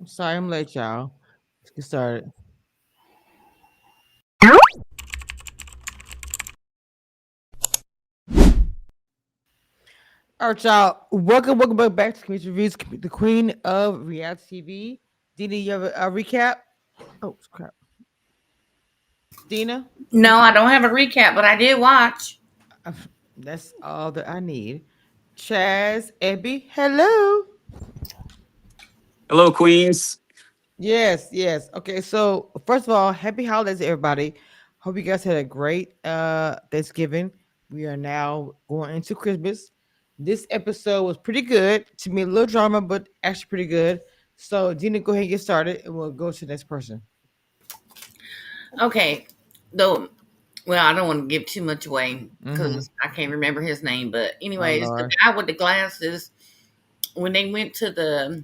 Sorry, I'm late, y'all. Let's get started. All right, y'all. Welcome back to Community Reviews, the queen of reality TV. Dina, you have a recap? Oh, crap. Dina? No, I don't have a recap, but I did watch. Uh, That's all that I need. Chaz, Abby, hello. Hello, Queens. Yes. Okay, so first of all, happy holidays, everybody. Hope you guys had a great Thanksgiving. We are now going into Christmas. This episode was pretty good. To me, a little drama, but actually pretty good. So, Dina, go ahead and get started, and we'll go to the next person. Okay, though. Well, I don't want to give too much away Mm-hmm. because I can't remember his name. But Oh anyways, the Lord. guy with the glasses, when they went to the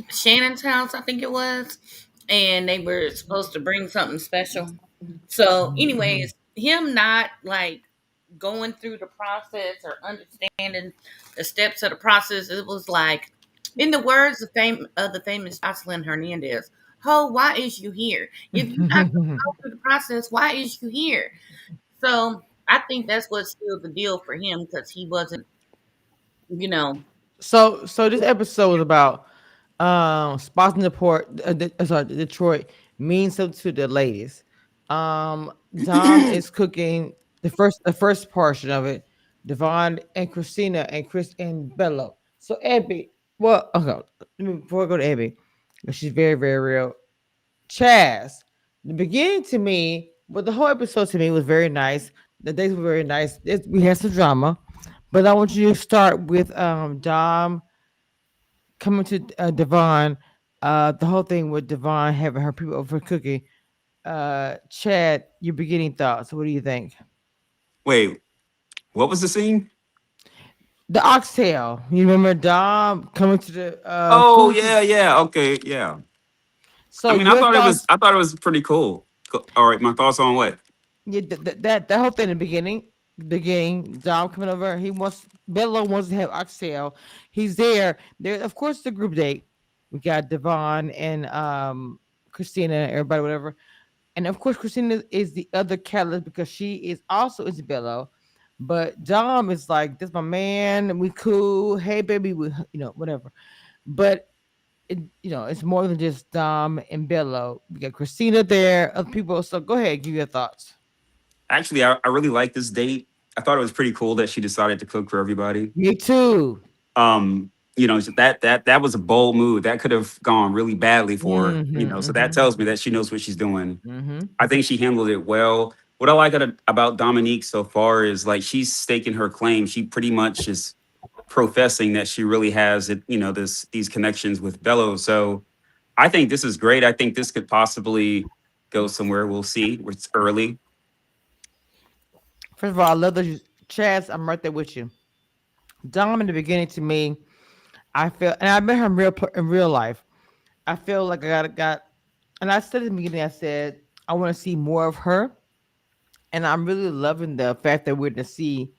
Shannon's house, I think it was, and they were supposed to bring something special. So, Mm-hmm. anyways, him not like going through the process or understanding the steps of the process, it was like, in the words of the famous Jocelyn Hernandez, "Ho, why is you here? If you're not going to go through the process, why is you here?" So I think that's what sealed the deal for him because he wasn't, you know. So this episode was about spots in the port. Sorry, Detroit means something to the ladies. Dom is cooking the first portion of it. Devon and Christina and Chris and Bello. So Abby, well, okay. Before I go to Abby, 'cause she's very real. Chaz, the beginning to me, but the whole episode to me was very nice. The days were very nice. We had some drama, but I want you to start with Dom coming to Devon, the whole thing with Devon having her people over cooking. Chad, your beginning thoughts. What do you think? Wait, what was the scene? The oxtail. You remember Dom coming to the Oh food? yeah. Okay, yeah. I So mean, I your thought it thoughts? was. I thought it was pretty cool. All right, my thoughts on what? Yeah, that whole thing in the beginning, Dom coming over. He wants Bello wants to have oxtail. He's there. There, of course, the group date. We got Devon and Christina, everybody, whatever. And of course, Christina is the other catalyst because she is also Isabella. But Dom is like, "This my man. We cool. Hey, baby, we whatever." But it's more than just Dom and Bello. We got Christina there, other people. So go ahead, give your thoughts. Actually, I really like this date. I thought it was pretty cool that she decided to cook for everybody. Me too. That was a bold move. That could have gone really badly for her. So that Mm-hmm. tells me that she knows what she's doing. Mm-hmm. I think she handled it well. What I like about Dominique so far is like she's staking her claim. She pretty much is professing that she really has it, these connections with Bello. So I think this is great. I think this could possibly go somewhere. We'll see. It's early. First of all, I love the Chaz. I'm right there with you. Dom in the beginning to me, I feel, and I met her in real life. I feel like I got, and I said in the beginning, I said I want to see more of her, and I'm really loving the fact that we're to see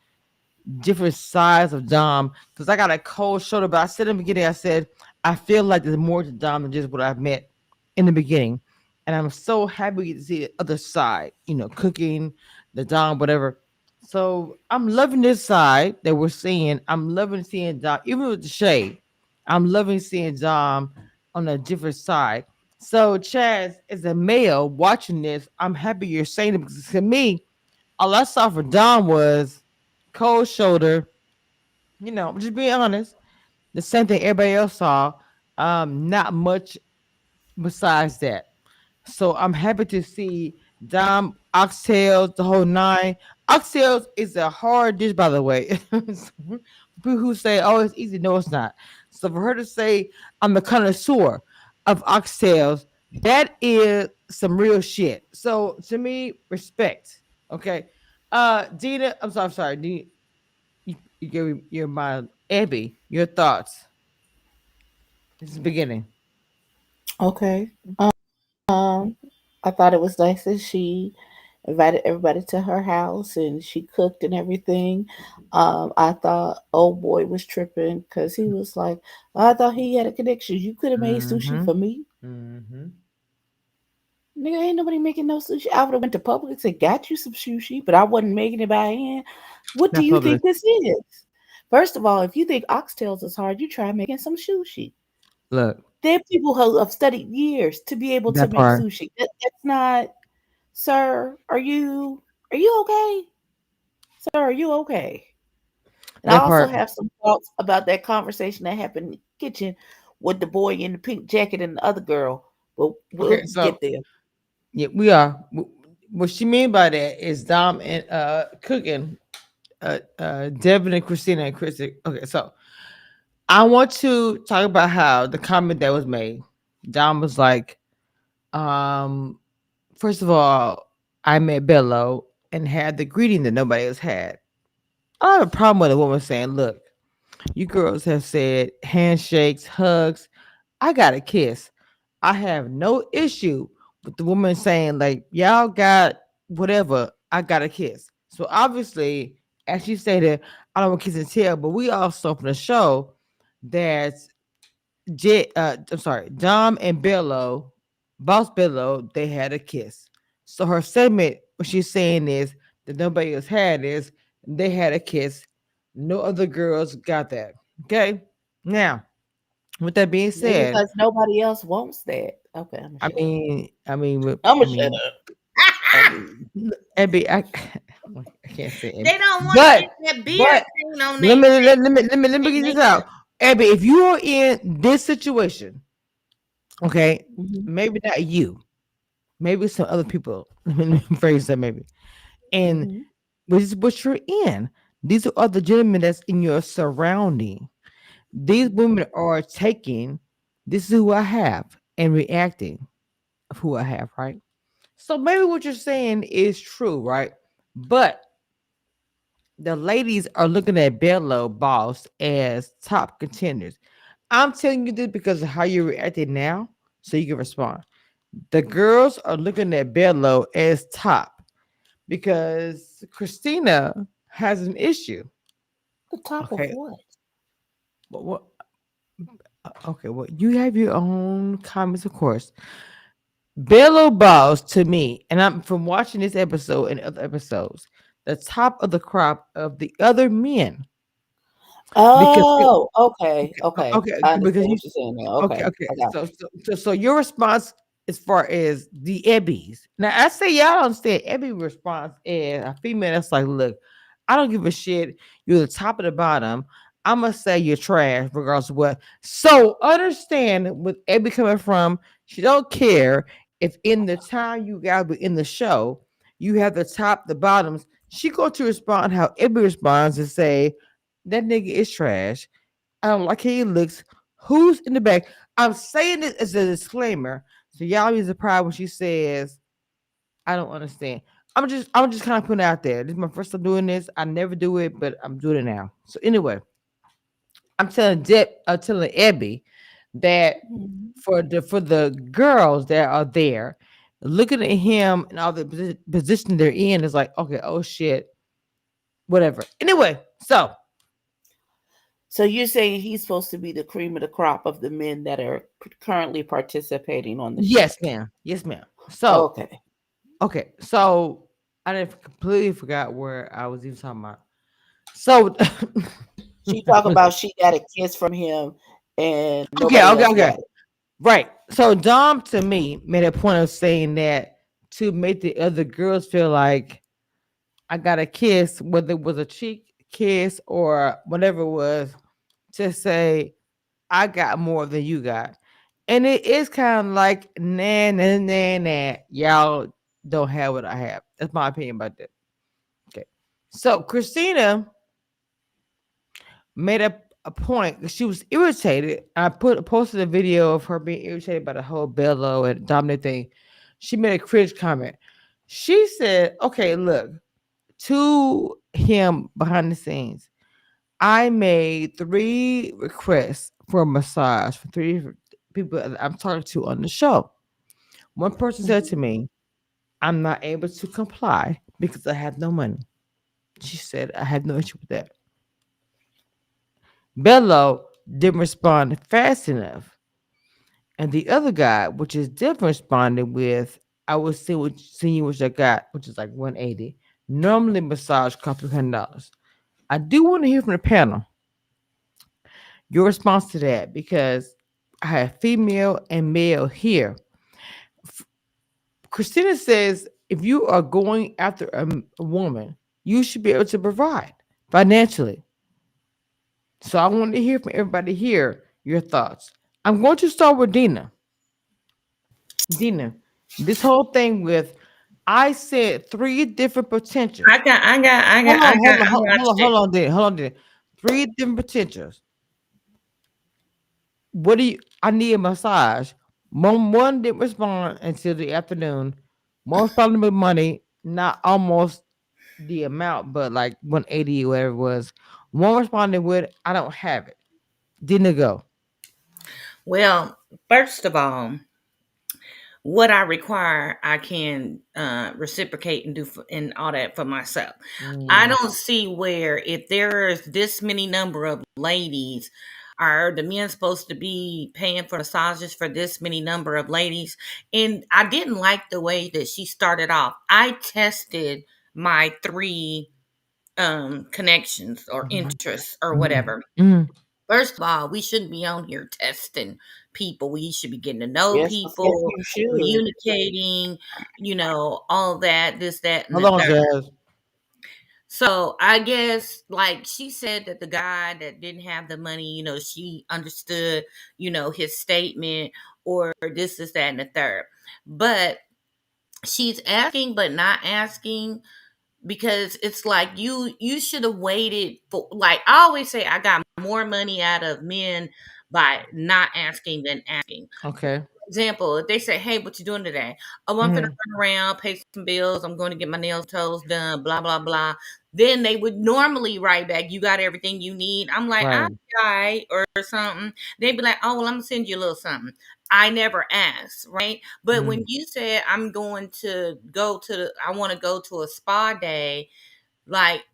different sides of Dom because I got a cold shoulder. But I said in the beginning, I said I feel like there's more to Dom than just what I've met in the beginning, and I'm so happy to see the other side. Cooking, the Dom, whatever. So I'm loving this side that we're seeing. I'm loving seeing Dom, even with the shade. I'm loving seeing Dom on a different side. So Chaz, as a male watching this, I'm happy you're saying it because to me, all I saw for Dom was cold shoulder. Just being honest. The same thing everybody else saw. Not much besides that. So I'm happy to see Dom oxtails, the whole nine. Oxtails is a hard dish, by the way. People who say, "Oh, it's easy," no, it's not. So for her to say, "I'm the connoisseur of oxtails," that is some real shit. So to me, respect. Okay, Dina, I'm sorry. You gave your mind, Abby. Your thoughts. This is the beginning. Okay. Um, I thought it was nice that she invited everybody to her house, and she cooked and everything. I thought old boy was tripping because he was like, I thought he had a connection. You could have made sushi Mm-hmm. for me. Mm-hmm. Nigga, ain't nobody making no sushi. I would have went to Publix and got you some sushi, but I wasn't making it by hand. What do Not you think public. this is? First of all, if you think oxtails is hard, you try making some sushi. Look, There are people who have studied years to be able to that make part. sushi. That's not, sir. Are you okay? Sir, are you okay? And I That also part. have some thoughts about that conversation that happened in the kitchen with the boy in the pink jacket and the other girl. But we'll Okay, so get there. yeah, we are. What she mean by that is Dom and cooking, Devin and Christina and Chrissy. Okay, so I want to talk about how the comment that was made. Dom was like, um, first of all, I met Bello and had the greeting that nobody else had. I have a problem with a woman saying, look, you girls have said handshakes, hugs. I got a kiss. I have no issue with the woman saying, like, y'all got whatever. I got a kiss. So obviously, as she stated, I don't want kiss and tell, but we also from the show that I'm sorry, Dom and Bello, Boss Bello, they had a kiss. So her segment, what she's saying is that nobody else had is they had a kiss. No other girls got that. Okay. Now, with that being Maybe said, because nobody else wants that. Okay, I'm gonna I shut up. mean, I mean, I'm I gonna shut mean, up. I mean, Abby, I can't say Abby, They don't want to but get that beard but stain on let their me let me get this makeup. out, Abby. If you are in this situation, okay, mhm, maybe not you, maybe some other people. Let me phrase that maybe, and mhm, which is what you're in. These are other gentlemen that's in your surrounding. These mhm. women are taking this is who I have and reacting of who I have, right? So maybe what you're saying is true, right? But the ladies are looking at Bello Boss as top contenders. I'm telling you this because of how you're reacting now, so you can respond. The girls are looking at Bello as top because Christina has an issue. The top of Okay, what? what? Okay, well, you have your own comments, of course. Bello Boss to me, and I'm from watching this episode and other episodes, the top of the crop of the other men because Oh, okay, okay. okay, I because understand you what you're saying now. okay, Okay, okay. I got So your response as far as the Ebbies. Now I say y'all don't understand Ebby response is a female that's like, look, I don't give a shit. You're the top of the bottom. I'ma say you're trash, regardless of what. So understand with Ebby coming from, she don't care if in the time you guys were in the show, you have the top, the bottoms. She going to respond how Ebby responds and say, that nigga is trash. I don't like how he looks. Who's in the back? I'm saying this as a disclaimer, so y'all be surprised when she says, "I don't understand." I'm just kind of putting it out there. This is my first time doing this. I never do it, but I'm doing it now. So anyway, telling Ebby that you. for the girls that are there, looking at him and all the position they're in is like, okay, oh shit, whatever. Anyway, so So you're saying he's supposed to be the cream of the crop of the men that are currently participating on the show? yes, ma'am. Yes, ma'am. So Okay. okay, so I didn't completely forgot where I was even talking about. So She talk about she got a kiss from him and okay, nobody okay, else okay. got it. Right. So Dom to me made a point of saying that to make the other girls feel like I got a kiss, whether it was a cheek kiss or whatever it was, to say I got more than you got. And it is kind of like nah nah nah nah. Y'all don't have what I have. That's my opinion about that. Okay. So Christina made a point 'cause she was irritated. I posted a video of her being irritated by the whole Bello and Dominic thing. She made a cringe comment. She said, "Okay, look, to him behind the scenes, I made 3 requests for a massage for 3 different people that I'm talking to on the show. One person said to Mhm. me, I'm not able to comply because I have no money. She said, I have no issue with that. Bello didn't respond fast enough. And the other guy, which is different, responded with, I will see you what I got, which is like 180. Normally massage costs $100. I do want to hear from the panel your response to that because I have female and male here. Christina says if you are going after a woman, you should be able to provide financially. So I want to hear from everybody here your thoughts. I'm going to start with Dina. Dina, this whole thing with I said three different potentials. I watched it. Hold on, Dina. Three different potentials. What do you? I need a massage. One didn't respond until the afternoon. One responded with money, not almost the amount, but like 180 or whatever it was. One responded with, I don't have it. Didn't go. Well, first of all, what I require, I can reciprocate and do and all that for myself. I Mm, don't see where if there is this many number of ladies, are the men supposed to be paying for massages for this many number of ladies? And I didn't like the way that she started off. I tested my three connections or mhm, interests or mhm, whatever. mhm. First of all, we shouldn't be on here testing people. We should be getting to know Yes, yes, people, you should. communicating, all that, this, that, and Hold the on, third. Jazz. So I guess, like she said, that the guy that didn't have the money, she understood, his statement or this, that, and the third. But she's asking, but not asking because it's like you should have waited for, like I always say, I got more money out of men by not asking than asking. Okay. Example, if they say, hey, what you doing today? Oh, I'm finna Mhm. run around, pay some bills, I'm going to get my nails, toes done, blah blah blah. Then they would normally write back, you got everything you need. I'm like, I Right. right or something. They'd be like, oh well, I'm gonna send you a little something. I never asked, right? But when Mhm. you said I'm going to go to I want to go to a spa day, like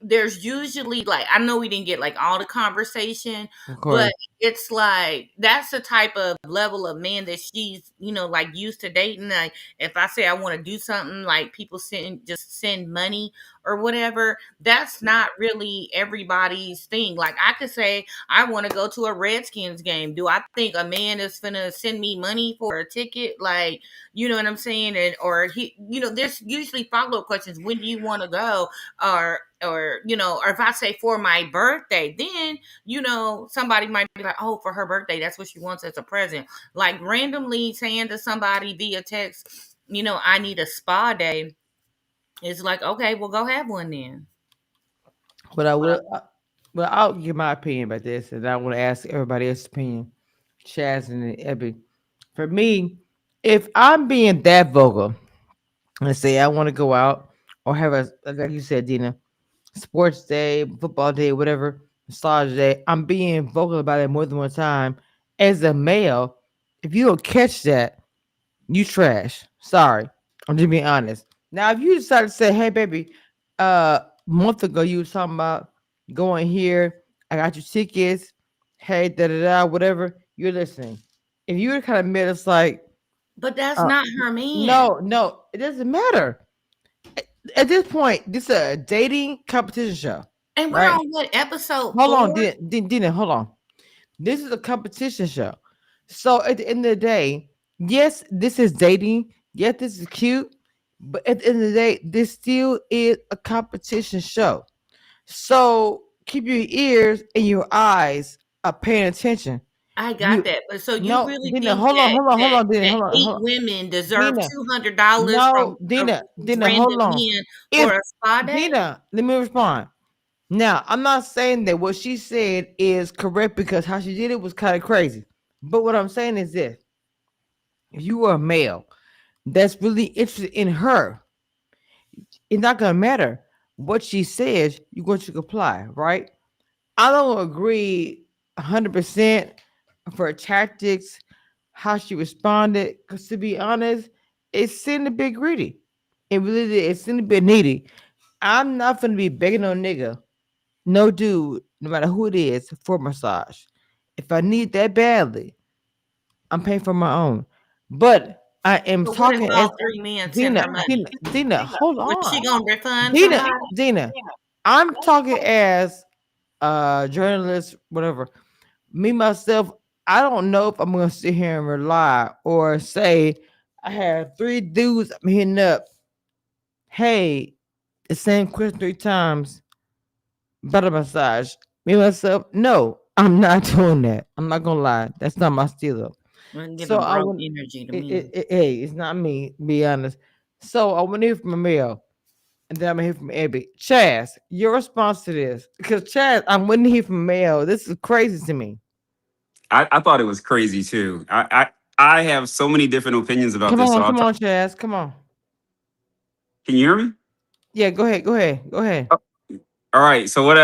there's usually, like, I know we didn't get like all the conversation, Of but course. it's like that's the type of level of man that she's, like used to dating. Like if I say I want to do something, like people send money or whatever, that's not really everybody's thing. Like I could say I want to go to a Redskins game. Do I think a man is gonna send me money for a ticket? Like, you know what I'm saying? And or he, there's usually follow up questions. When do you want to go? Or if I say for my birthday, then somebody might be like, oh, for her birthday, that's what she wants as a present. Like randomly saying to somebody via text, I need a spa day. It's like, okay, well, go have one then. But I will. Well, I'll give my opinion about this, and I want to ask everybody else's opinion. Chaz and Ebby. For me, if I'm being that vocal and say I want to go out or have a like you said, Dina, sports day, football day, whatever, massage day, I'm being vocal about it more than one time. As a male, if you don't catch that, you trash. Sorry. I'm just being honest. Now, if you decide to say, hey, baby, a month ago you was talking about going here, I got your tickets, hey, da da da, whatever, you're listening. If you were kind of made us like, But that's uh, not her man. no, no, it doesn't matter. At this point, this is a dating competition show, And we're right? on what, episode Hold on, 4? Dina, hold on. This is a competition show. So at the end of the day, yes, this is dating. Yes, this is cute. But at the end of the day, this still is a competition show. So keep your ears and your eyes paying attention. I got You that. But so you no, really Dina, think hold on, that hold on, hold that on, Dina, that hold on, 8 hold on. women deserve Dina, $200 from no, these Dina, hold random on. men If for a spa day? Dina, let me respond. Now, I'm not saying that what she said is correct because how she did it was kind of crazy. But what I'm saying is this: if you are a male that's really interested in her, it's not gonna matter what she says. You're going to comply, right? I don't agree 100% for her tactics, how she responded. Because to be honest, it seemed a bit greedy. It really did. It seemed a bit needy. I'm not gonna be begging no nigga, no dude, no matter who it is, for a massage. If I need that badly, I'm paying for my own. But I am But what if talking as all three men send Dina, her money? Dina, hold Was she on. gonna refund Dina, somebody? Dina. I'm talking as a journalist, whatever. Me myself, I don't know if I'm gonna sit here and rely or say I have three dudes I'm hitting up. Hey, the same question three times. Better massage. Me myself, no, I'm not doing that. I'm not gonna lie. That's not my stilo. Well, So giving I broke would. energy to me. Hey, it's not me. Be honest. So I want to hear from Emil, and then I'm gonna hear from Abby. Chaz, your response to this? Because Chaz, I'm waiting to hear from Mel. This is crazy to me. I thought it was crazy too. I have so many different opinions about this. So Come on, Chaz, come on. can you hear me? Yeah, go ahead, go ahead, go ahead. Oh, all right. So what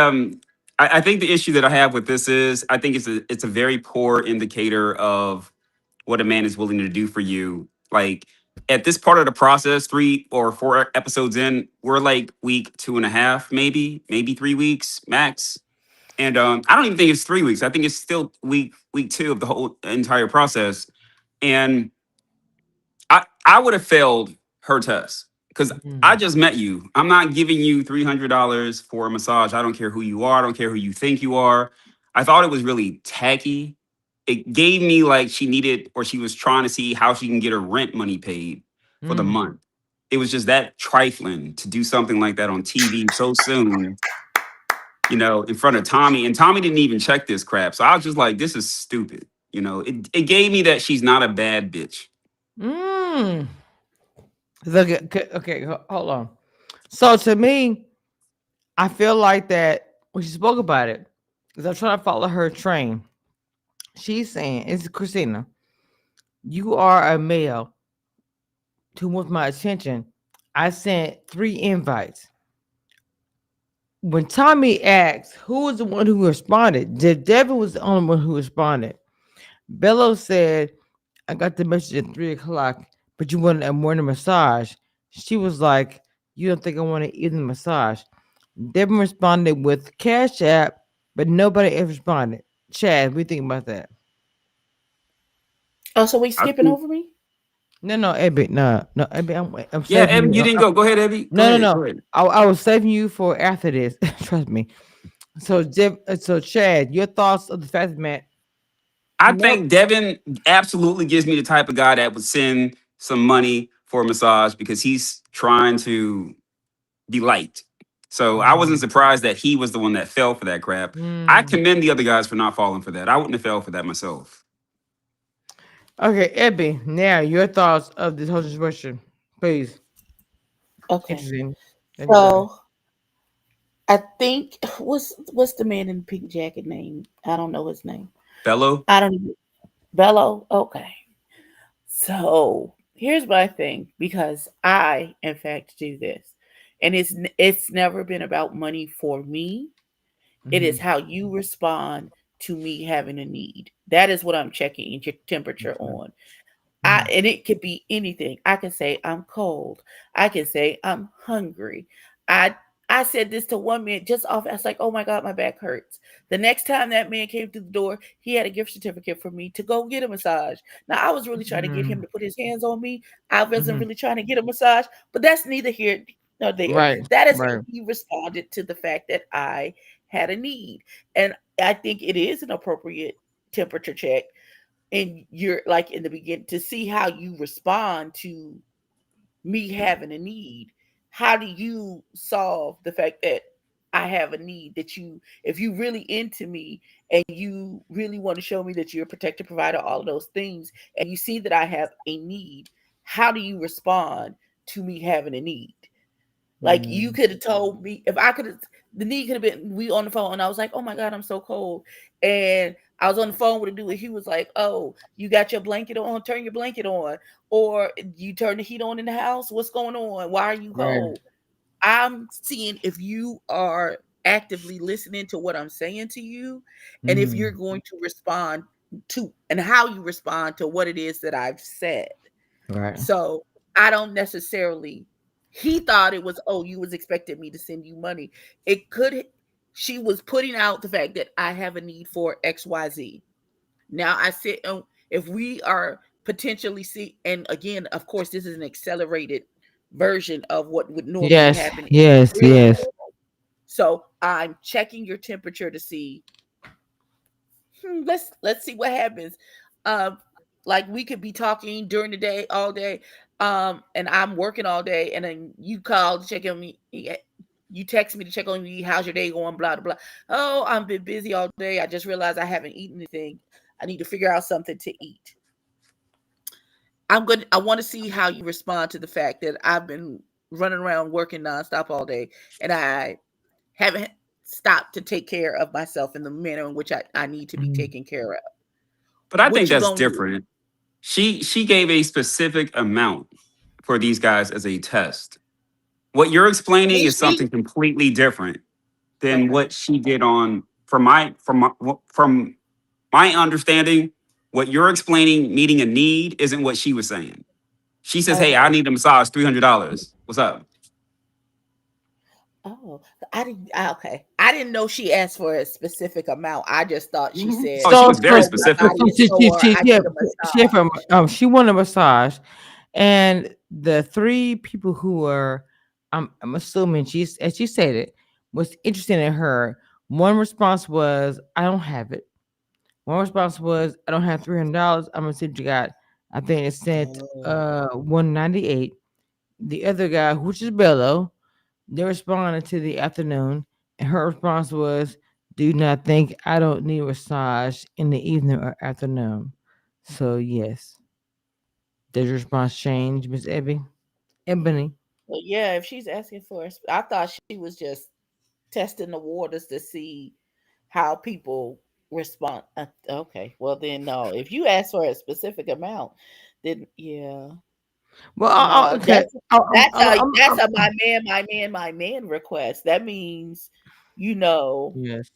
I think the issue that I have with this is I think it's a very poor indicator of what a man is willing to do for you. Like at this part of the process, 3 or 4 episodes in, we're like week 2.5, maybe 3 weeks max. And I don't even think it's 3 weeks. I think it's still week 2 of the whole entire process. And I would have failed her test because I Mm, just met you. I'm not giving you $300 for a massage. I don't care who you are. I don't care who you think you are. I thought it was really tacky. It gave me like she needed or she was trying to see how she can get her rent money paid for the mm. month. It was just that trifling to do something like that on TV so soon, in front of Tommy. And Tommy didn't even check this crap. So I was just like, this is stupid. It gave me that she's not a bad bitch. Mm. Look, okay, hold on. So to me, I feel like that when she spoke about it, because I'm trying to follow her train. She's saying, "It's Christina. You are a male to want my attention. I sent 3 invites. When Tommy asked who was the one who responded, Devin was the only one who responded. Bello said, I got the message at 3 o'clock, but you wanted a morning massage. She was like, you don't think I want an evening massage? Devin responded with Cash App, but nobody else responded. Chad, what do you think about that? Oh, so we I skipping think, over me? No, Ebby, no, Ebby, I'm yeah, saving Evan, you. you didn't go. Go ahead, Evie. Go ahead. No. Go ahead. I was saving you for after this. Trust me. So Chad, your thoughts of the fact that man, I no, think Devin absolutely gives me the type of guy that would send some money for a massage because he's trying to be liked. So I wasn't mm, surprised that he was the one that fell for that crap. I mm. commend the other guys for not falling for that. I wouldn't have fell for that myself. Okay, Ebby, now your thoughts of this whole situation, please. Okay. Interesting. Interesting. So I think what's the man in the pink jacket name? I don't know his name. Bello, I don't even Bello. Okay. So here's my thing because I, in fact, do this, and it's never been about money for me. It is Mhm, how you respond to me having a need. That is what I'm checking your temperature okay, on. mhm, And it could be anything. I can say I'm cold. I can say I'm hungry. I I said this to one man just off. I was like, oh my God, my back hurts. The next time that man came through the door, he had a gift certificate for me to go get a massage. Now I was really trying to get him mhm, to put his hands on me. I wasn't mhm. really trying to get a massage, but that's neither here nor there. Right, That is how right. he responded to the fact that I had a need. And I think it is an appropriate temperature check and you're like in the beginning to see how you respond to me having a need. How do you solve the fact that I have a need that you, if you really into me and you really want to show me that you're a protector provider, all of those things, and you see that I have a need, how do you respond to me having a need? Like you Mm, could have told me if I could have the need could have been we on the phone and I was like, oh my God, I'm so cold. And I was on the phone with a dude and he was like, oh, you got your blanket on, turn your blanket on. Or you turn the heat on in the house. What's going on? Why are you right. cold? I'm seeing if you are actively listening to what I'm saying to you and if you're Mm, going to respond to and how you respond to what it is that I've said. right. So I don't necessarily. He thought it was, oh, you was expecting me to send you money. It could. She was putting out the fact that I have a need for XYZ. Now I sit if we are potentially see, and again, of course, this is an accelerated version of what would normally Yes, happen in yes, the real yes. world. So I'm checking your temperature to see. Let's see what happens. Um, like we could be talking during the day all day, and I'm working all day, and then you call to check on me. You text me to check on me. How's your day going? Blah blah blah. Oh, I've been busy all day. I just realized I haven't eaten anything. I need to figure out something to eat. I want to see how you respond to the fact that I've been running around working nonstop all day, and I haven't stopped to take care of myself in the manner in which I need to be Mhm. taken care of. But I think What you that's gonna do? different. She gave a specific amount for these guys as a test. What you're explaining Did is she? something completely different than Okay. what she did on from my understanding. What you're explaining, meeting a need, isn't what she was saying. She says, "Hey, I Okay. need a massage, $300. What's up?" Oh, I didn't. Okay, I didn't know she asked for a specific amount. I just thought she said, Oh, she So, was very so, "Oh, my so, specific. body so is sore. I yeah, need a she had from massage." she wanted a massage, and the three people who were, I'm assuming she's as she stated, was interested in her. One response was, "I don't have it." One response was, "I don't have $300. I'm gonna see what you got." I think it said Oh, 198. The other guy, which is Bello, they responded to the afternoon, and her response was, "Do not think I don't need a massage in the evening or afternoon." So yes, does your response change, Miss Ebony? well, yeah. If she's asking for, I thought she was just testing the waters to see how people respond. Okay, well then, no. If you ask for a specific amount, then yeah, Well, no. okay. That's a my man request. That means, you know, Yes,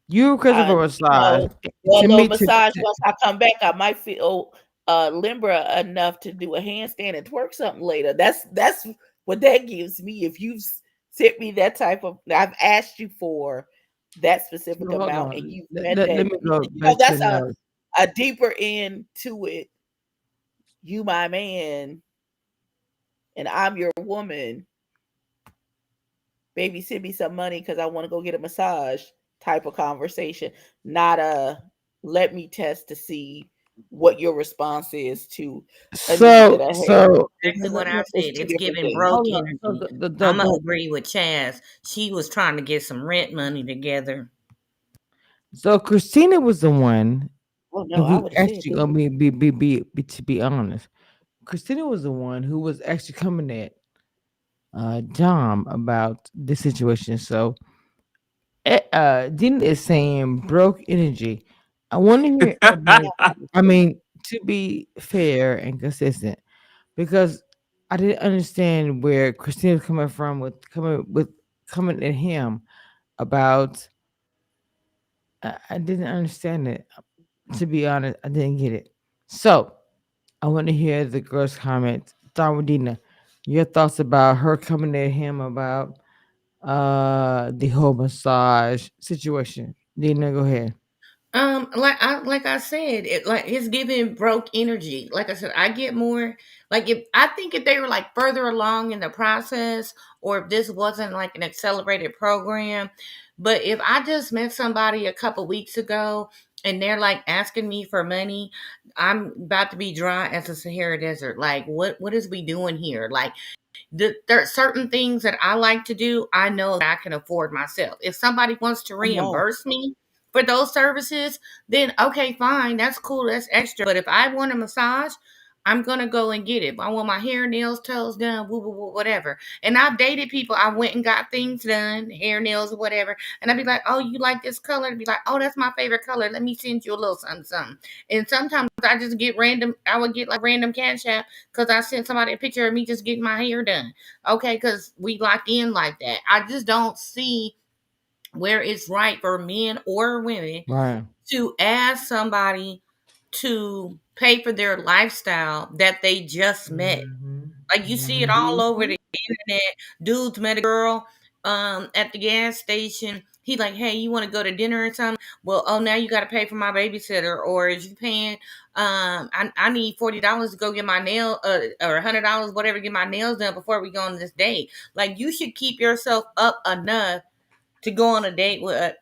you requested for a you massage. know, well, To little me, massage. Once I come back, I might feel limber enough to do a handstand and twerk something later. That's what that gives me. If you've sent me that type of, I've asked you for that specific hold amount, and on. you've met Let that. me go You know, back to the that's notes. a deeper end to it. You my man, and I'm your woman. Baby, send me some money because I want to go get a massage type of conversation, not a let me test to see what your response is to a need that So, I have. so Exactly what I It's said. two It's different giving things. broke hold on. So energy. I'm gonna the agree with Chaz. She was trying to get some rent money together. so Christina was the one. Well, no, If I we would have said actually that. gonna to be honest, Christina was the one who was actually coming at Dom about this situation. So Dina is saying broke energy. I want to hear Ebony. I mean, to be fair and consistent, because I didn't understand where Christina's coming from with coming at him about. I didn't understand it. To be honest, I didn't get it. So I want to hear the girl's comment. Darwadina, your thoughts about her coming at him about the whole massage situation. Dina, go ahead. Like I said, it's giving broke energy. Like I said, I get more. Like if I think if they were like further along in the process, or if this wasn't like an accelerated program, but if I just met somebody a couple weeks ago and they're like asking me for money, I'm about to be dry as a Sahara Desert. Like what is we doing here? Like there are certain things that I like to do. I know that I can afford myself. If somebody wants to Come on. reimburse me for those services, then okay, fine, that's cool, that's extra. But if I want a massage, I'm gonna go and get it. If I want my hair, nails, toes done, woo, woo, woo, whatever. And I've dated people. I went and got things done, hair, nails, or whatever. And I'd be like, "Oh, you like this color?" I'd be like, "Oh, that's my favorite color. Let me send you a little something, something." And sometimes I just get random. I would get like random cash app because I sent somebody a picture of me just getting my hair done. Okay, because we locked in like that. I just don't see where it's right for men or women Right. to ask somebody to pay for their lifestyle that they just met. Mhm. Like you see it all over Mhm. the internet. Dudes met a girl at the gas station. He like, hey, you want to go to dinner or something? Well, oh, now you got to pay for my babysitter, or is you paying? I need $40 to go get my nail, or $100, whatever, get my nails done before we go on this date. Like you should keep yourself up enough to go on a date with,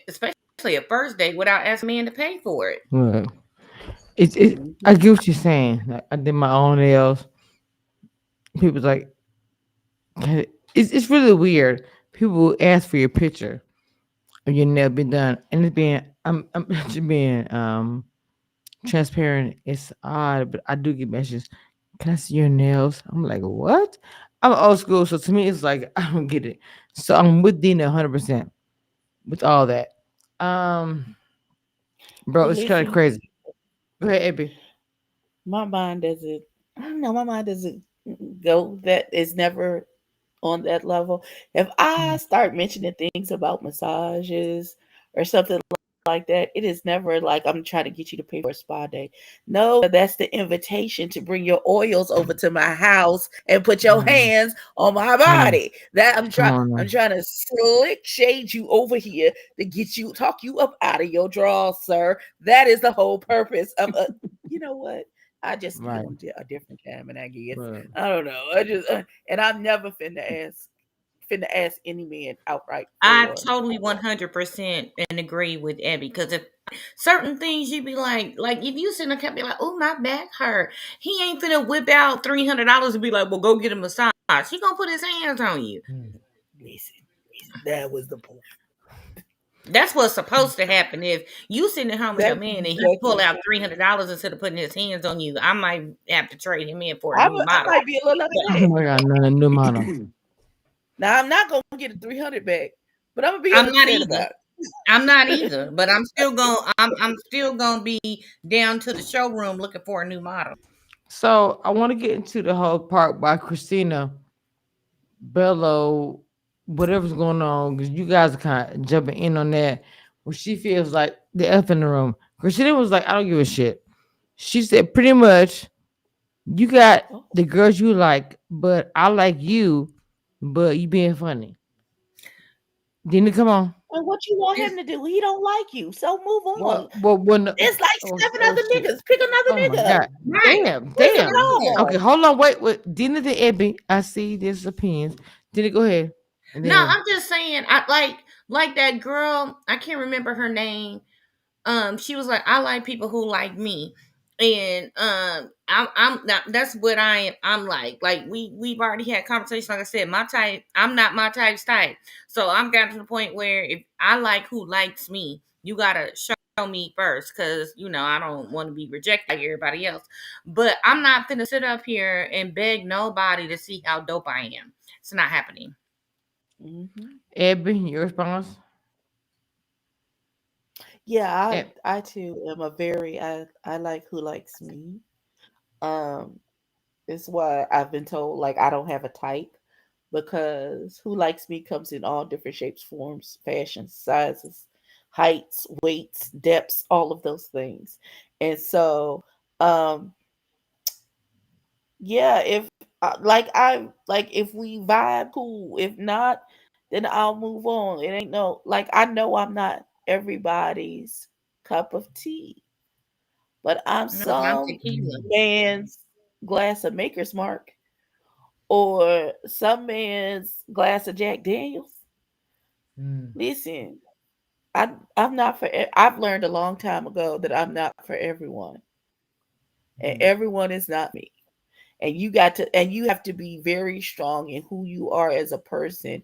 especially a first date, without asking a man to pay for it. Right. It. I Mhm. get what you're saying. Like, I did my own nails. People's like, it's really weird. People ask for your picture of your nail be done, and it's being I'm just being transparent. It's odd, but I do get messages. Can I see your nails? I'm like, what? I'm old school, so to me, it's like I don't get it. So I'm with Dina 100% with all that. Um, bro, Well, it's kind of listen, crazy. Go ahead, Abby. my mind doesn't. I don't know. My mind doesn't go. That is never on that level. If I start mentioning things about massages or something like that, it is never like I'm trying to get you to pay for a spa day. No, that's the invitation to bring your oils over to my house and put your Mm, hands on my mm, body. That come on now. I'm trying to slick shade you over here to get you talk you up out of your drawers, sir. That is the whole purpose of you know what? I just need Right. them a different time, and I guess But I don't know. I just and I'm never finna ask any man outright I for. totally 100% and agree with Abby, because if certain things you be like if you sit in a cafe be like, oh, my back hurt, he ain't finna whip out $300 and be like, well, go get a massage. He gonna put his hands on you. mm, Listen, that was the point. That's what's supposed to happen. If you sitting at home with your That's man and he pull exactly. out $300 instead of putting his hands on you, I might have to trade him in for a new I model. might be a little But oh upset. my god, no, new model. Now I'm not gonna get a 300 back, but I'm gonna be I'm not upset either. about I'm not it. either. But I'm still gonna be down to the showroom looking for a new model. So I want to get into the whole part by Christina Bello, whatever's going on, because you guys are kind of jumping in on that. Where she feels like the F in the room. Christina was like, I don't give a shit. She said pretty much, you got Oh, the girls you like, but I like you, but you being funny. Didn't come on. and what you want It's him to do? He don't like you, so move on. Well, when It's like oh, seven oh other shit. niggas. Pick another Oh my nigga. god. right. Damn, What's the damn. Okay, problem? hold on, wait. Dina the Ebby. I see this opinions. Did it go ahead? And No, then I'm just saying. I like that girl. I can't remember her name. She was like, I like people who like me, and I'm not. That's what I am. I'm like we've already had conversations. Like I said, my type. I'm not my type's type. So I'm got to the point where if I like who likes me, you gotta show me first, because I don't want to be rejected like everybody else. But I'm not gonna sit up here and beg nobody to see how dope I am. It's not happening. Hmm. Ebby, your response? Yeah, Eb- I too am a very I like who likes me. Um, it's why I've been told like I don't have a type because who likes me comes in all different shapes, forms, fashions, sizes, heights, weights, depths, all of those things. And so, um, yeah, if I like if we vibe, cool. If not, then I'll move on. It ain't no like I know I'm not everybody's cup of tea, but I'm No, I'm some tequila. man's glass of Maker's Mark or some man's glass of Jack Daniels. mm, Listen, I'm not for. I've learned a long time ago that I'm not for everyone, and mm. everyone is not me. And you have to be very strong in who you are as a person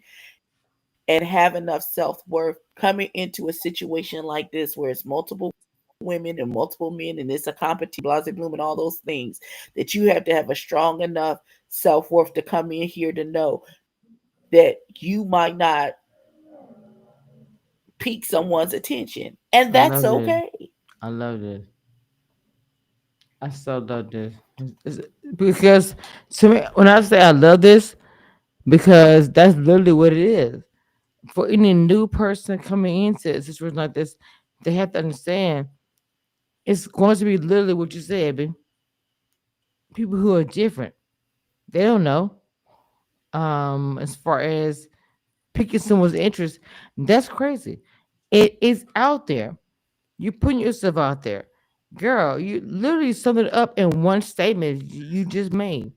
and have enough self-worth coming into a situation like this where it's multiple women and multiple men and it's a competition, blah, bloom, and all those things that you have to have a strong enough self-worth to come in here to know that you might not pique someone's attention. And I that's love this. okay. I love this. I so love this. Because to me, when I say I love this, because that's literally what it is. For any new person coming into a situation like this, they have to understand it's going to be literally what you said, baby. People who are different. They don't know. As far as picking someone's interest, that's crazy. It is out there. You're putting yourself out there. Girl, you literally summed it up in one statement you just made.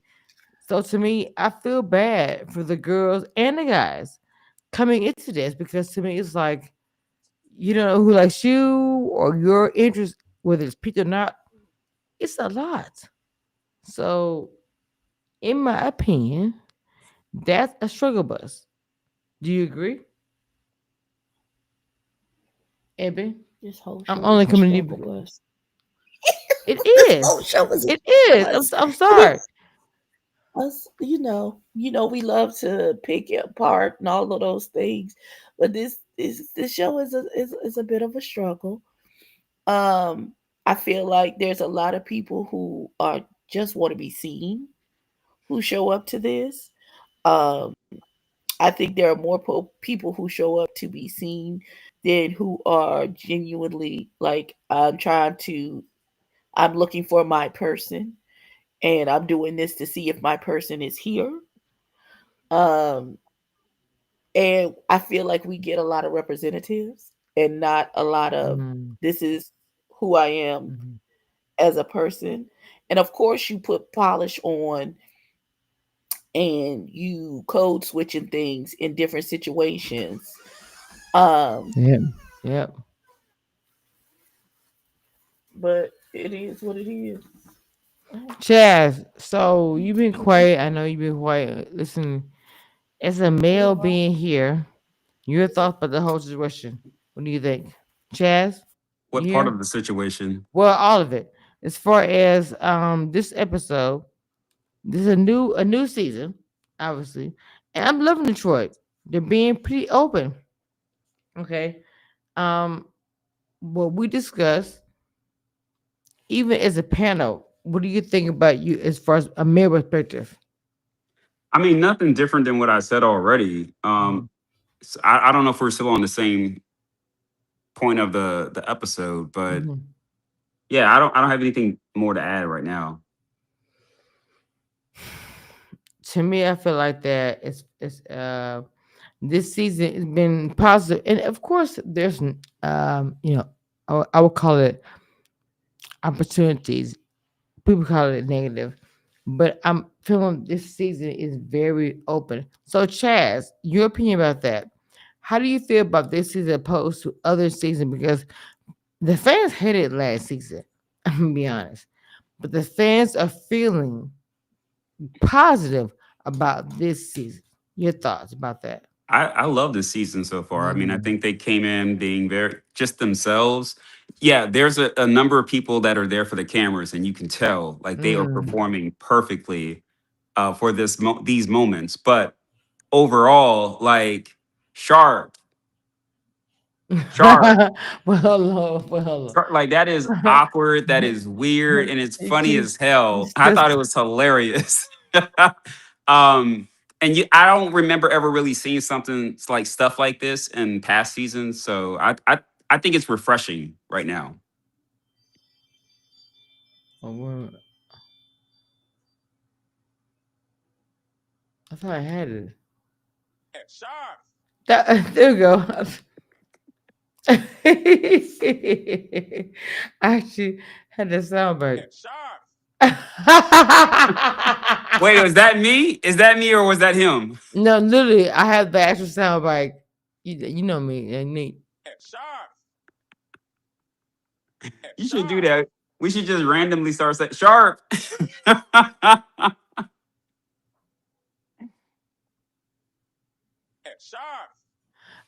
So to me, I feel bad for the girls and the guys coming into this because to me it's like you don't know who likes you or your interest, whether it's piqued or not. It's a lot. So, in my opinion, that's a struggle bus. Do you agree, Ebby? This whole I'm show only is a coming to struggle you. bus. It This is. whole show is a It struggle is. bus. I'm It sorry. is us, we love to pick it apart and all of those things, but this show is a bit of a struggle. Um, I feel like there's a lot of people who are just want to be seen who show up to this. Um, I think there are more people who show up to be seen than who are genuinely like I'm looking for my person and I'm doing this to see if my person is here. Um, and I feel like we get a lot of representatives and not a lot of Mm, this is who I am mhm. as a person. And of course, you put polish on and you code switching things in different situations. Um, Yep. Yep. but it is what it is. Chaz, so you've been quiet. I know you've been quiet. Listen, as a male being here, your thoughts about the whole situation. What do you think? Chaz, you What part here? of the situation? Well, all of it. As far as this episode, this is a new season, obviously. And I'm loving Detroit. They're being pretty open. Okay. Um, what we discussed, even as a panel, what do you think about you as far as a male perspective? I mean, nothing different than what I said already. Mhm. I don't know if we're still on the same point of the episode, but Mhm. yeah, I don't have anything more to add right now. To me, I feel like that it's this season has been positive, and of course, there's I would call it opportunities. People call it negative, but I'm feeling this season is very open. So, Chaz, your opinion about that? How do you feel about this season opposed to other seasons? Because the fans hated last season. I'm gonna be honest, but the fans are feeling positive about this season. Your thoughts about that? I love this season so far. I mean, I Mm, think they came in being very just themselves. Yeah, there's a number of people that are there for the cameras, and you can tell like they are mm. performing perfectly for these moments. But overall, like Sharp, Sharp, Well, Like that is awkward. That is weird, and it's funny she's, as hell. she's I thought it just was hilarious. um, and I don't remember ever really seeing something like stuff like this in past seasons. So I think it's refreshing right now. oh, I thought I had it. There we go. I actually had the sound bite. Wait, was that me? Is that me or was that him? No, literally, I have the actual sound bite. You know me, and Nate. You should do that. We should just randomly start saying Sharp.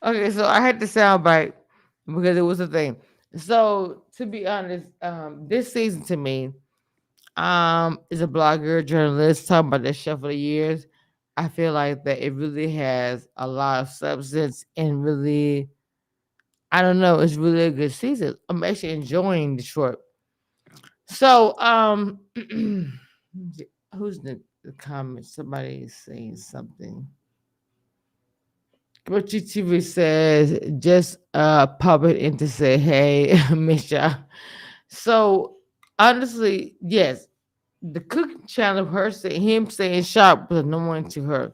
Okay, so I had the sound bite because it was a thing. So to be honest, this season to me, is a blogger, journalist talking about the show for the years. I feel like that it really has a lot of substance and really, I don't know, it's really a good season. I'm actually enjoying Detroit. So, who's the comment? Somebody is saying something. What TV says, just pop it in to say, hey, miss ya. So honestly, yes, the cooking channel of her saying him saying sharp was annoying to her.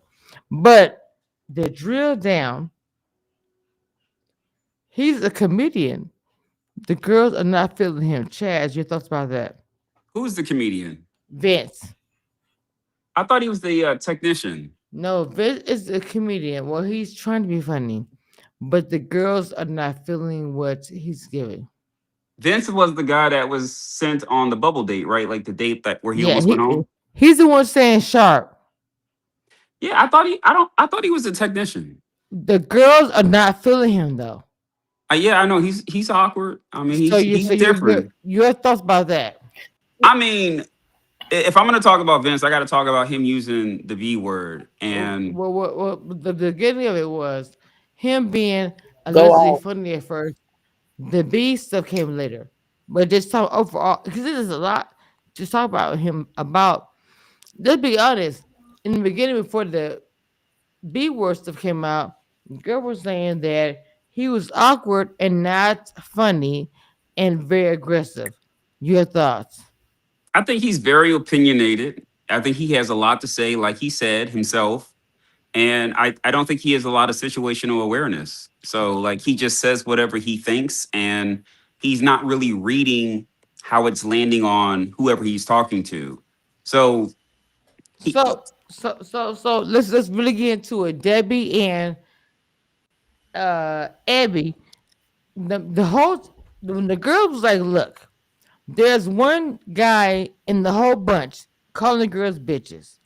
But the drill down, he's a comedian. The girls are not feeling him. Chaz, your thoughts about that? Who's the comedian? Vince. I thought he was the technician. No, Vince is a comedian. Well, he's trying to be funny, but the girls are not feeling what he's giving. Vince was the guy that was sent on the bubble date, right? Like the date that where he Yeah, almost went home. he's the one saying sharp. Yeah, I thought he. I don't. I thought he was a technician. The girls are not feeling him though. Yeah, I know he's awkward. I mean, So you, he's so different. your thoughts about that? I mean, if I'm gonna talk about Vince, I got to talk about him using the V word. And The beginning of it was him being Go allegedly on. funny at first. The B stuff came later, but just talk overall because there's a lot to talk about him about. Let's be honest. In the beginning, before the B word stuff came out, girl was saying that he was awkward and not funny and very aggressive. Your thoughts? I think he's very opinionated. I think he has a lot to say, like he said himself. And I don't think he has a lot of situational awareness. So like he just says whatever he thinks, and he's not really reading how it's landing on whoever he's talking to. So he, So let's really get into it. Debbie and Abby, the whole when the girl was like, "Look, there's one guy in the whole bunch calling the girls bitches."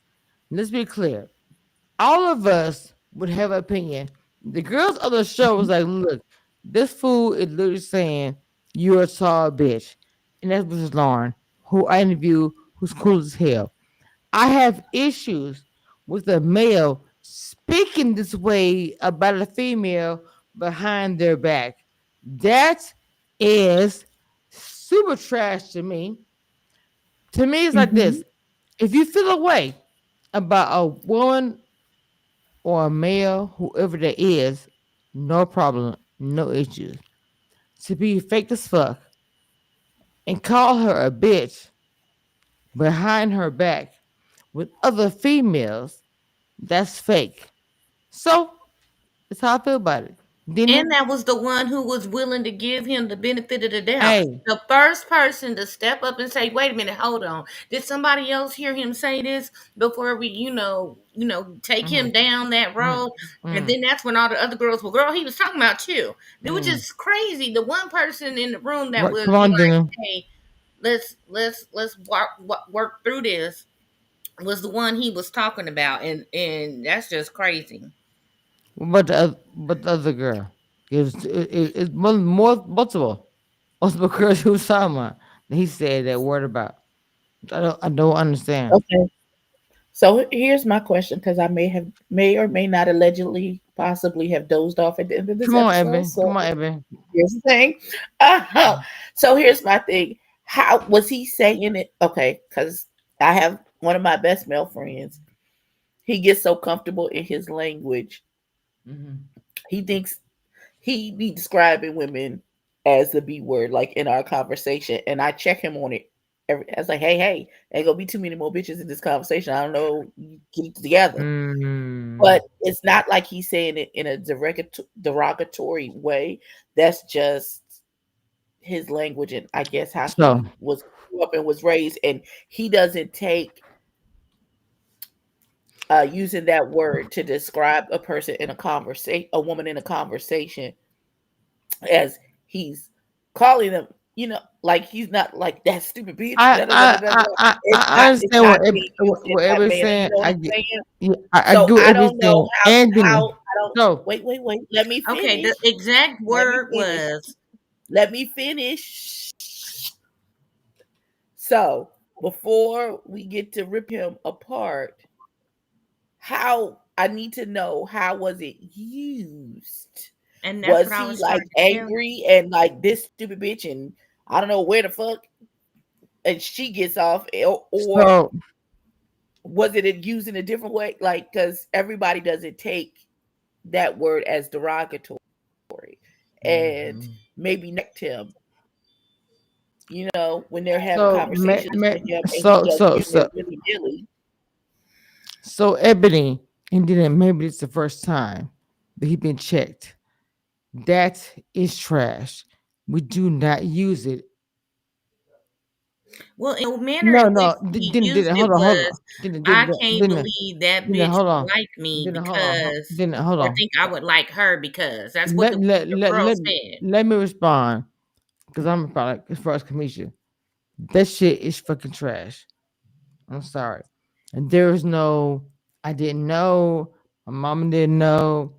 Let's be clear. All of us would have an opinion. The girls on the show was like, "Look, this fool is literally saying you're a tall bitch," and that's Mrs. Lauren, who I interview, who's cool as hell. I have issues with a male speaking this way about a female behind their back. That is super trash to me. To me, it's like Mhm. this. If you feel a way about a woman or a male, whoever that is, no problem, no issues. To be fake as fuck and call her a bitch behind her back with other females, that's fake. So that's how I feel about it. Dina, And that was the one who was willing to give him the benefit of the doubt. hey, The first person to step up and say, "Wait a minute, hold on. Did somebody else hear him say this before we, take him mhm, down that mhm, road?" And mhm, then that's when all the other girls, well, girl, he was talking about you. It was mhm. just crazy. The one person in the room that Right, was come on, like, Dina. "Hey, let's work through this," was the one he was talking about, and that's just crazy. But the other girl, it's multiple girls who was talking about. He said that word about. I don't understand. Okay. So here's my question, because I may or may not allegedly possibly have dozed off at the end of this Come on, episode. Evan. So Come on, Evan. here's the thing. Uh, so here's my thing. How was he saying it? Okay, because I have one of my best male friends. He gets so comfortable in his language. Mhm. He thinks he be describing women as the B word, like in our conversation, and I check him on it. I was like, hey, ain't gonna be too many more bitches in this conversation. I don't know, you get it together. Mm. But it's not like he's saying it in a derogatory way. That's just his language, and I guess how So he was grew up and was raised, and he doesn't take using that word to describe a person in a conversation, a woman in a conversation, as he's calling them, like he's not like that stupid bitch. I Da, da, da, I da, da, I da. I, It's I not. It's understand not being used in what that everybody's manner. saying. You know what I I'm get, saying? yeah, I So do I everything. don't know And Dina. how I don't. So Wait. Let me Okay, the finish. exact Let me word finish. was, Let me finish. So before we get to rip him apart, how I need to know, how was it used? and that's what Was I he was like trying to tell you. angry and like this stupid bitch and I don't know where the fuck and she gets off, or so was it used in a different way? Like, because everybody doesn't take that word as derogatory and Mhm. maybe next him. when they're having So, conversations with him and he doesn't give so, it really, really. so Ebony, and then maybe it's the first time that he been checked. That is trash. We do not use it. Well, in the manner No, in which no, he didn't used hold it on, hold was, on. Didn't, I didn't, can't didn't, believe that didn't bitch hold on. liked me Didn't hold on. because, Didn't hold or on. think I would like her because that's what Let the let girl let, said. let me respond because I'm probably as far as Kamisha. That shit is fucking trash. I'm sorry. And there is no, I didn't know, my mama didn't know,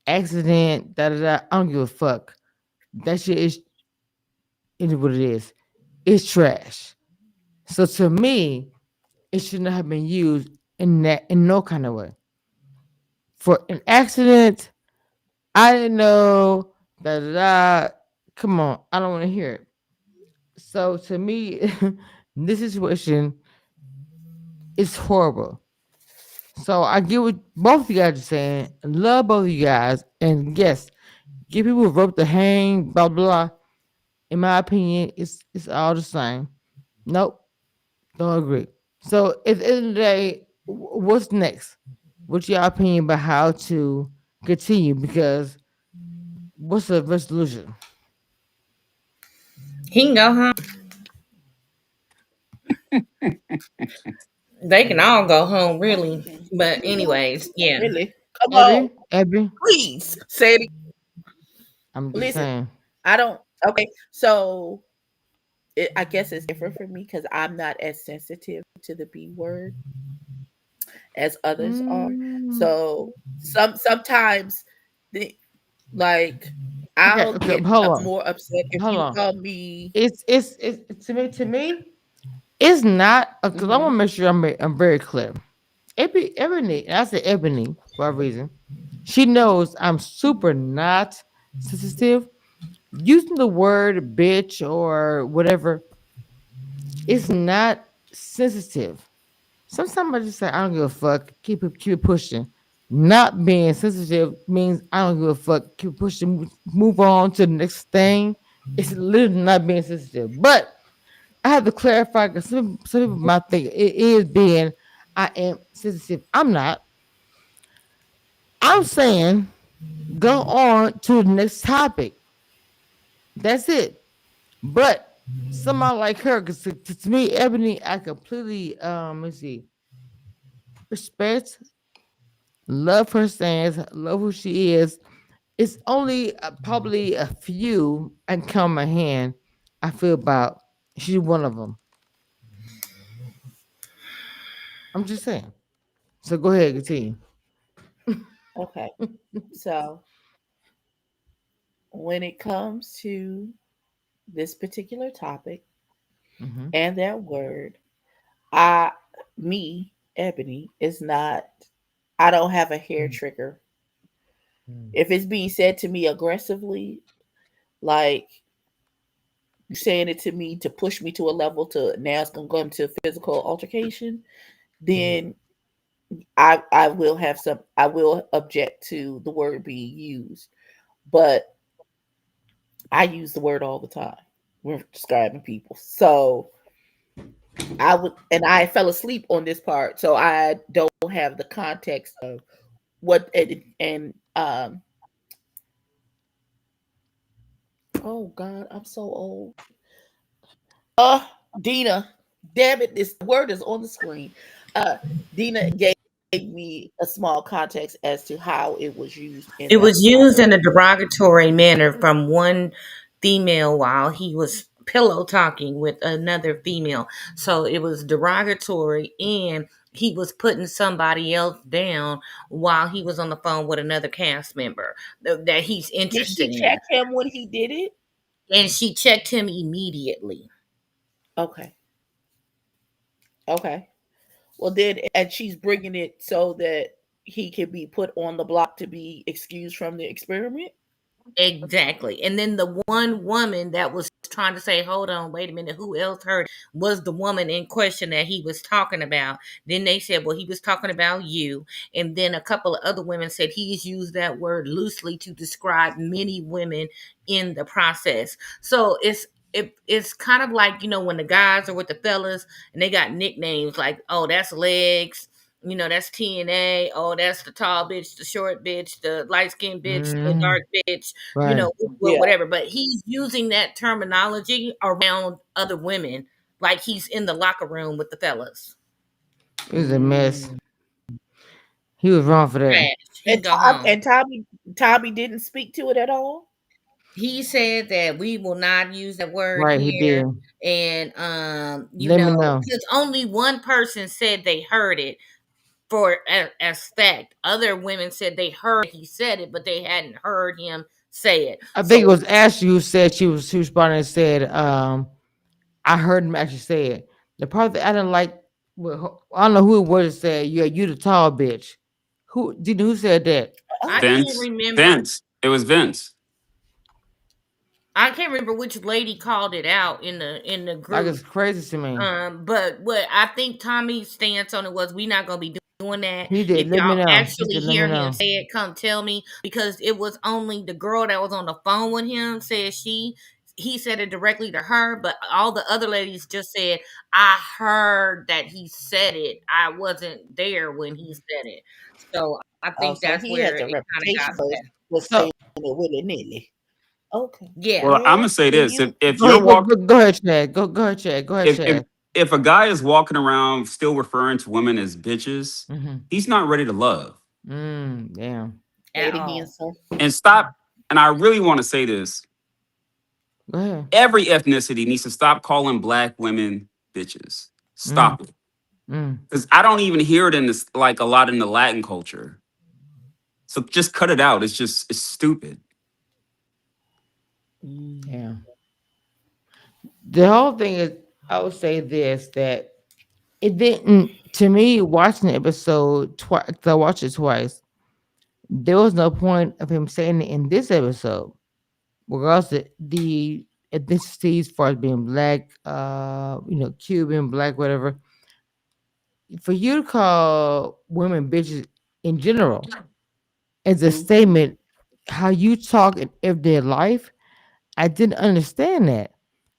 accident, da da da. I don't give a fuck. That shit is what it is. It's trash. So to me, it should not have been used in no kind of way. For an accident, I didn't know, da da da. Come on, I don't want to hear it. So to me, this situation is horrible. So I get what both of you guys are saying. Love both of you guys. And yes, give people rope to hang, blah blah. In my opinion, it's all the same. Nope, don't agree. So at the end of the day, what's next? What's your opinion about how to continue? Because what's the resolution? He can go home. They can all go home, really. But anyways, yeah. Really? Come on, Abby, please say it. I'm just Listen, saying. I don't. Okay, so I guess it's different for me because I'm not as sensitive to the B word as others are. Mm, So sometimes the like okay, I'll okay, get hold more upset if hold you on. call me. It's to me. It's not because I Hmm. want to make sure I'm very clear. Ebony, and I said Ebony for a reason. She knows I'm super not sensitive. Using the word bitch or whatever is not sensitive. Sometimes I just say I don't give a fuck. Keep it pushing. Not being sensitive means I don't give a fuck. Keep pushing. Move on to the next thing. It's literally not being sensitive. But I have to clarify because some people might think it is being I am sensitive. I'm not. I'm saying go on to the next topic. That's it. But somebody like her, because to me, Ebony, I completely let's see, respect, love her stance, love who she is. It's only probably a few I can count my hand. I feel about she's one of them. I'm just saying. So go ahead, continue. Okay, so when it comes to this particular topic Hmm. and that word, I, me, Ebony, is not. I don't have a hair trigger. If it's being said to me aggressively, like you saying it to me to push me to a level to now it's gonna go into physical altercation, then I will have some. I will object to the word being used, but I use the word all the time. We're describing people, so I would, and I fell asleep on this part, so I don't have the context of what and oh God, I'm so old. Dina, damn it, this word is on the screen. Uh, Dina gave me a small context as to how it was used in It that was used topic. in a derogatory manner from one female while he was pillow talking with another female. So it was derogatory and he was putting somebody else down while he was on the phone with another cast member that he's Did interested she in. check him when he did it? And she checked him immediately. Okay, okay. Well, then, and she's bringing it so that he can be put on the block to be excused from the experiment. Exactly. And then the one woman that was trying to say, hold on, wait a minute, who else heard was the woman in question that he was talking about. Then they said, well, he was talking about you. And then a couple of other women said he's used that word loosely to describe many women in the process. So it's kind of like, when the guys are with the fellas and they got nicknames like, oh, that's Legs, that's TNA, oh, that's the tall bitch, the short bitch, the light skinned bitch, the Mm, dark bitch, right. Yeah. whatever. But he's using that terminology around other women, like he's in the locker room with the fellas. It was a mess. Mm. He was wrong for that. Trash. He can go home. And Tommy didn't speak to it at all. He said that we will not use that word Right, he here. did. And Let me know. because only one person said they heard it for as fact. Other women said they heard he said it, but they hadn't heard him say it. I think it So was Ashley who said she responded and said, I heard him actually say it. The part that I didn't like, well, I don't know who it was that said, yeah, you the tall bitch. Who said that? I Oh, can't Vince. remember. Vince. It was Vince. I can't remember which lady called it out in the Like, group. it's crazy to me. But what I think Tommy's stance on it was, we not gonna be doing that. He did. If Let me y'all know. He actually said, let me hear him know. say it, come tell me, because it was only the girl that was on the phone with him said he said it directly to her, but all the other ladies just said, I heard that he said it. I wasn't there when he said it. So I oh, think so that's he where has it a kind of got reputation for bad. So, saying it willy nilly. Okay. Yeah. Well, I'm Well, gonna say then this: you if go you're ahead, walk, go ahead, Chad. Go ahead, Chad. Go ahead, if if Chad. if a guy is walking around still referring to women as bitches, Mm-hmm. he's not ready to love. Damn. say At it again, all. sir. And stop. And I really want to say this: Go ahead. every ethnicity needs to stop calling black women bitches. Mm, Stop it, mm, because I don't even hear it in this like a lot in the Latin culture. So just cut it out. It's stupid. Mm. yeah. The whole thing is, I would say this, that it didn't, to me, watching the episode twice, I watched it twice, there was no point of him saying it in this episode. Regardless of the ethnicities, as far as being black, Cuban, black, whatever, for you to call women bitches in general as a Mhm. statement, how you talk in everyday life, I didn't understand that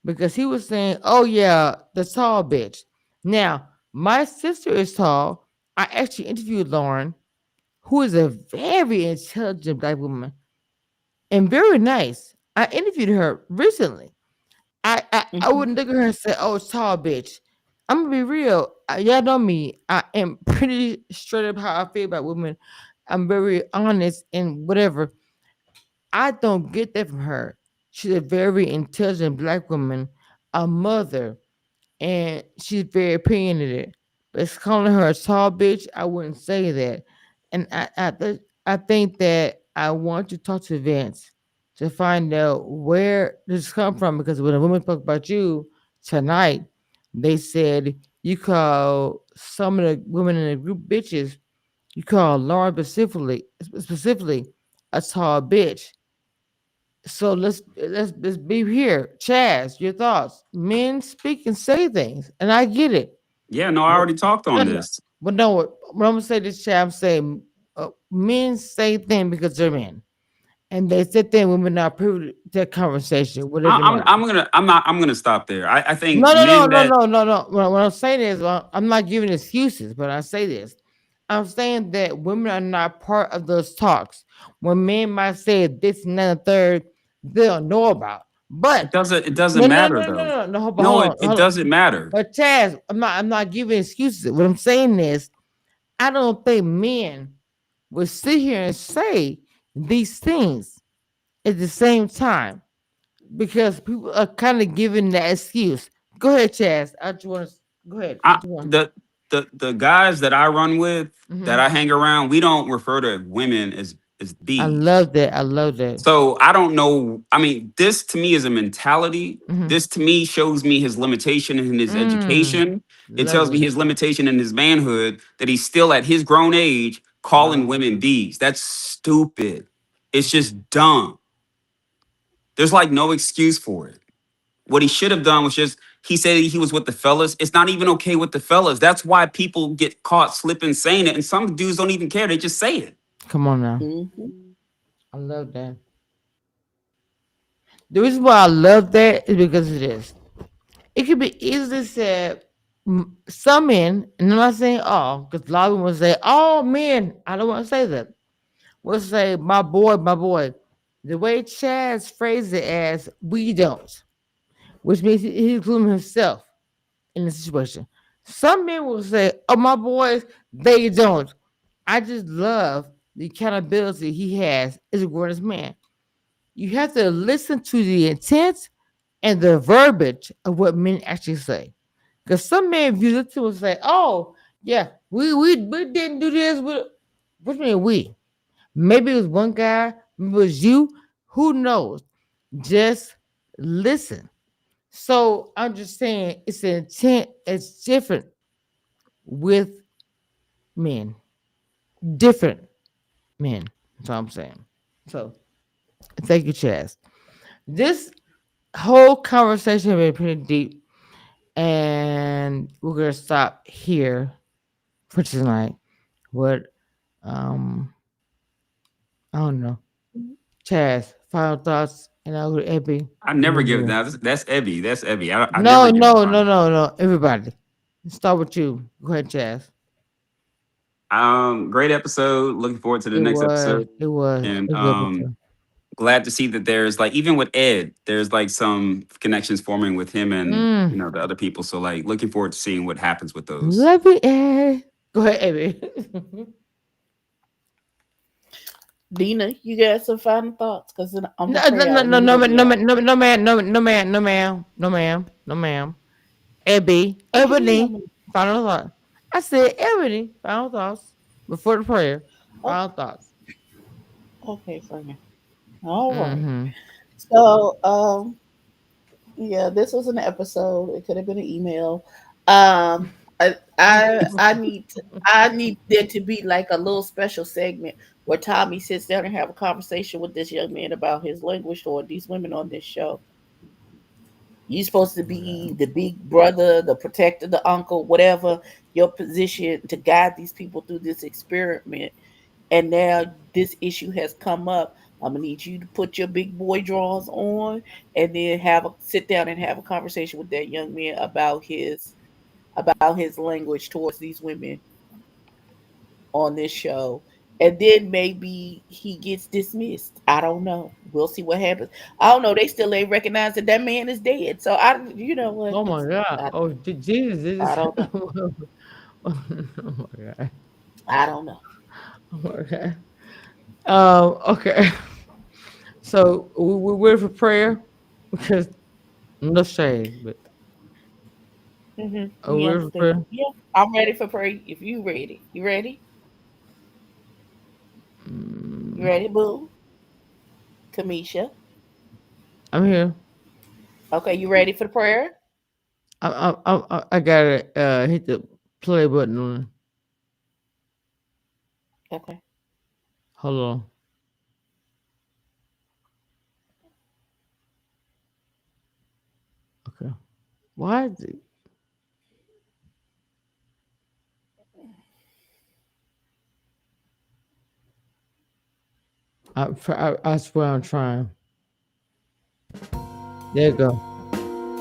because he was saying, "Oh yeah, the tall bitch." Now my sister is tall. I actually interviewed Lauren, who is a very intelligent black woman and very nice. I interviewed her recently. I Mhm. wouldn't look at her and say, "Oh, tall bitch." I'm gonna be real. Y'all know me. I am pretty straight up how I feel about women. I'm very honest and whatever. I don't get that from her. She's a very intelligent black woman, a mother, and she's very opinionated. But it's calling her a tall bitch, I wouldn't say that. And I think that I want to talk to Vince to find out where this come from because when a woman spoke about you tonight, they said you call some of the women in the group bitches. You call Lauren specifically a tall bitch. So let's be here. Chaz, your thoughts. Men speak and say things, and I get it. Yeah, no, I But already talked no, on no, this. but no. What I'm gonna say this, Chaz, I'm saying men say things because they're men, and they sit there. Women are privy to that conversation. What does it matter? I'm gonna stop there. I think No, no, no, men no, that no, no, no. What I'm saying is, I'm not giving excuses, but I say this. I'm saying that women are not part of those talks. When men might say this and that and the third, they don't know about. But it doesn't no, no, matter no, no, though. no, no. No, it Hold on. doesn't matter. But Chaz, I'm not giving excuses. What I'm saying is, I don't think men will sit here and say these things at the same time because people are kind of giving that excuse. Go ahead, Chaz. I just want to go ahead. I What you want? the guys that I run with, that Hmm. I hang around, we don't refer to women as I bees. love that. I love that. So I don't know. I mean, this to me is a mentality. Hmm. This to me shows me his limitation in his Mm, education. It love tells me it. his limitation in his manhood that he's still at his grown age calling Wow. women bees. That's stupid. It's just dumb. There's like no excuse for it. What he should have done was just he said he was with the fellas. It's not even okay with the fellas. That's why people get caught slipping saying it. And some dudes don't even care. They just say it. Come on now. Mhm. I love that. The reason why I love that is because of this. It could be easily said. Some men, and I'm not saying all, because a lot of them will say, "Oh, men." I don't want to say that. We'll say, "My boy, my boy." The way Chaz phrased it as, "We don't," which means he's including himself in the situation. Some men will say, "Oh, my boys, they don't." I just love the accountability he has as a grown man. You have to listen to the intent and the verbiage of what men actually say. Because some men view it to and say, "Oh, yeah, we didn't do this." What do you mean we? Maybe it was one guy, maybe it was you. Who knows? Just listen. So I'm just saying it's an intent, it's different with men. Different men. That's all I'm saying. So thank you, Chaz. This whole conversation has been pretty deep, and we're gonna stop here for tonight. What I don't know. Chaz, final thoughts, and I'll go to Ebby. I never give that. That's Ebby. That's Ebby. I never No, give a no, no, final. no, no. Everybody. Let's start with you. Go ahead, Chaz. Great episode. Looking forward to the It next was. episode. It was. And It was good. glad to see that there's like even with Ed, there's like some connections forming with him and Mm. the other people. So like looking forward to seeing what happens with those. Love you, Ed. Go ahead, Ebby. Dina, you got some final thoughts? Because I'm No, gonna no, pray no, out and no, then no, we're no, gonna be no, out. no, no, man, no, no, man, no, ma'am, no, ma'am, no, ma'am. Ebby, What you mean? Ebony, final thoughts. I said Ebony, final thoughts before the prayer. Oh, Final thoughts. okay, Frank. All right. Mm-hmm. So, yeah, this was an episode. It could have been an email. Um, I need there to be like a little special segment where Tommy sits down and have a conversation with this young man about his language toward these women on this show. You're supposed to be the big brother, the protector, the uncle, whatever your position to guide these people through this experiment. And now this issue has come up. I'm gonna need you to put your big boy drawers on, and then sit down and have a conversation with that young man about his language towards these women on this show. And then maybe he gets dismissed. I don't know. We'll see what happens. I don't know. They still ain't recognized that that man is dead. So you know what? Oh my God. I, Oh Jesus. I don't know. Oh my God. I don't know. Oh my God. Okay. So we're ready for prayer because no shade, but We we're ready for understand. prayer. Yeah, I'm ready for prayer. If you ready, you ready? You Mm, ready, boo? Kamisha. I'm here. Okay, you ready for the prayer? I gotta hit the play button on. Okay. Hold on. Okay. Why is it? I swear I'm trying. There you go.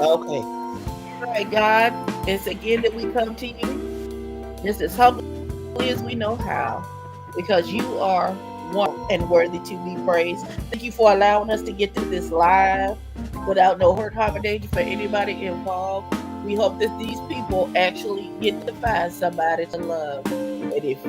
Okay. All right, God. It's again that we come to you just as humbly as we know how, because you are one and worthy to be praised. Thank you for allowing us to get through this live without no hurt, harm, or danger for anybody involved. We hope that these people actually get to find somebody to love. And if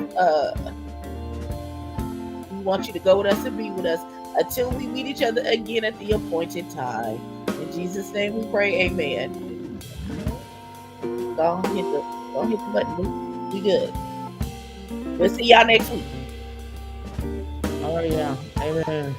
we want you to go with us and be with us until we meet each other again at the appointed time. In Jesus' name we pray, amen. Don't hit the button, boo. We good. We'll see y'all next week. Oh yeah. Amen.